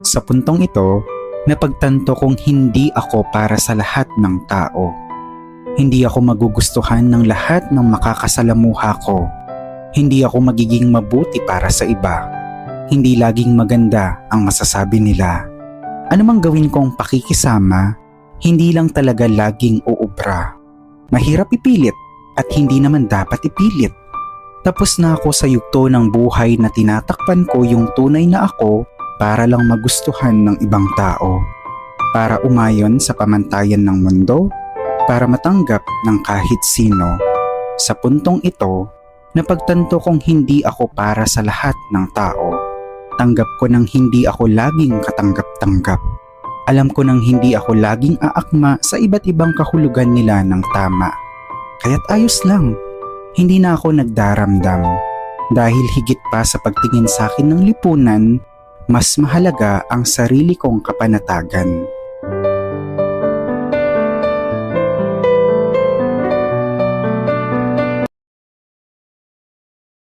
Sa puntong ito, napagtanto kong hindi ako para sa lahat ng tao. Hindi ako magugustuhan ng lahat ng makakasalamuha ko. Hindi ako magiging mabuti para sa iba. Hindi laging maganda ang masasabi nila. Anumang gawin kong pakikisama, hindi lang talaga laging uubra. Mahirap ipilit at hindi naman dapat ipilit. Tapos na ako sa yugto ng buhay na tinatakpan ko yung tunay na ako para lang magustuhan ng ibang tao. Para umayon sa pamantayan ng mundo, para matanggap ng kahit sino. Sa puntong ito, napagtanto kong hindi ako para sa lahat ng tao. Tanggap ko nang hindi ako laging katanggap-tanggap. Alam ko nang hindi ako laging aakma sa iba't ibang kahulugan nila ng tama. Kaya't ayos lang. Hindi na ako nagdaramdam. Dahil higit pa sa pagtingin sa akin ng lipunan, mas mahalaga ang sarili kong kapanatagan.